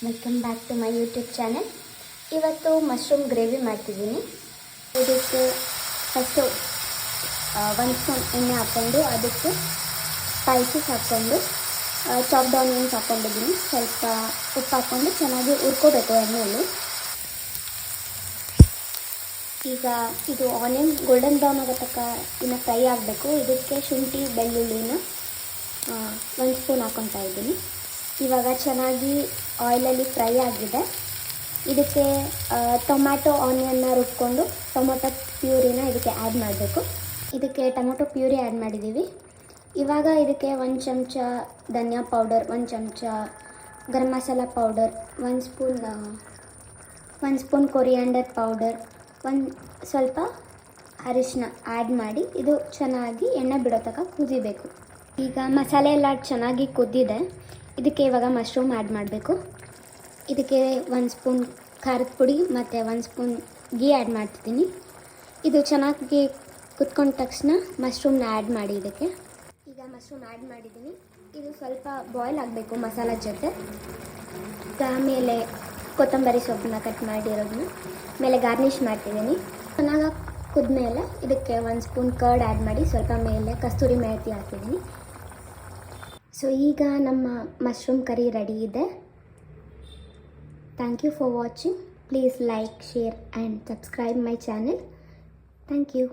Welcome back to my YouTube channel. ಇವತ್ತು mushroom gravy ಮಾಡ್ತಿದ್ದೀನಿ. ಇದಕ್ಕೆ ಫಸ್ಟು 1 ಸ್ಪೂನ್ ಎಣ್ಣೆ ಹಾಕ್ಕೊಂಡು ಅದಕ್ಕೆ ಸ್ಪೈಸಸ್ ಹಾಕ್ಕೊಂಡು ಚಾಪ್ಡ್ ಆನಿಯನ್ಸ್ ಹಾಕ್ಕೊಂಡಿದ್ದೀನಿ. ಸ್ವಲ್ಪ ಉಪ್ಪು ಹಾಕ್ಕೊಂಡು ಚೆನ್ನಾಗಿ ಹುರ್ಕೋಬೇಕು ಎಣ್ಣೆಯಲ್ಲಿ. ಈಗ ಇದು ಆನಿಯನ್ ಗೋಲ್ಡನ್ ಬ್ರೌನ್ ಆಗೋ ತನಕ ಇನ್ನು ಫ್ರೈ ಆಗಬೇಕು. ಇದಕ್ಕೆ ಶುಂಠಿ ಬೆಳ್ಳುಳ್ಳಿನ 1 ಸ್ಪೂನ್ ಹಾಕ್ಕೊತಾ ಇದ್ದೀನಿ. ಇವಾಗ ಚೆನ್ನಾಗಿ ಆಯಿಲಲ್ಲಿ ಫ್ರೈ ಆಗಿದೆ. ಇದಕ್ಕೆ ಟೊಮ್ಯಾಟೊ ಆನಿಯನ್ನ ರುಬ್ಕೊಂಡು ಟೊಮೊಟೊ ಪ್ಯೂರಿನ ಇದಕ್ಕೆ ಆ್ಯಡ್ ಮಾಡಬೇಕು. ಇದಕ್ಕೆ ಟೊಮೊಟೊ ಪ್ಯೂರಿ ಆ್ಯಡ್ ಮಾಡಿದ್ದೀವಿ. ಇವಾಗ ಇದಕ್ಕೆ 1 ಚಮಚ ಧನಿಯಾ ಪೌಡರ್, 1 ಚಮಚ garam masala powder, 1 spoon coriander powder, ಸ್ವಲ್ಪ ಅರಿಶಿನ ಆ್ಯಡ್ ಮಾಡಿ ಇದು ಚೆನ್ನಾಗಿ ಎಣ್ಣೆ ಬಿಡೋ ತನಕ ಕುದಿಬೇಕು. ಈಗ ಮಸಾಲೆ ಎಲ್ಲ ಚೆನ್ನಾಗಿ ಕುದ್ದಿದೆ. ಇದಕ್ಕೆ ಇವಾಗ ಮಶ್ರೂಮ್ ಆ್ಯಡ್ ಮಾಡಬೇಕು. ಇದಕ್ಕೆ 1 ಸ್ಪೂನ್ ಖಾರದ ಪುಡಿ ಮತ್ತು 1 ಸ್ಪೂನ್ ಗೀ ಆ್ಯಡ್ ಮಾಡ್ತಿದ್ದೀನಿ. ಇದು ಚೆನ್ನಾಗಿ ಕುತ್ಕೊಂಡ ತಕ್ಷಣ ಮಶ್ರೂಮ್ನ ಆ್ಯಡ್ ಮಾಡಿ ಇದಕ್ಕೆ. ಈಗ ಮಶ್ರೂಮ್ ಆ್ಯಡ್ ಮಾಡಿದ್ದೀನಿ. ಇದು ಸ್ವಲ್ಪ ಬಾಯ್ಲ್ ಆಗಬೇಕು ಮಸಾಲ ಜೊತೆ. ಆಮೇಲೆ ಕೊತ್ತಂಬರಿ ಸೊಪ್ಪನ್ನ ಕಟ್ ಮಾಡಿರೋದನ್ನ ಮೇಲೆ ಗಾರ್ನಿಷ್ ಮಾಡ್ತಿದ್ದೀನಿ. ಚೆನ್ನಾಗಿ ಕುದ್ಮೇಲೆ ಇದಕ್ಕೆ 1 ಸ್ಪೂನ್ ಕರ್ಡ್ ಆ್ಯಡ್ ಮಾಡಿ ಸ್ವಲ್ಪ ಮೇಲೆ ಕಸ್ತೂರಿ ಮೆಥಿ ಹಾಕ್ತಿದ್ದೀನಿ. ಸೊ ಈಗ ನಮ್ಮ ಮಶ್ರೂಮ್ ಕರಿ ರೆಡಿ ಇದೆ. Thank you for watching. Please like, share and subscribe my channel. Thank you.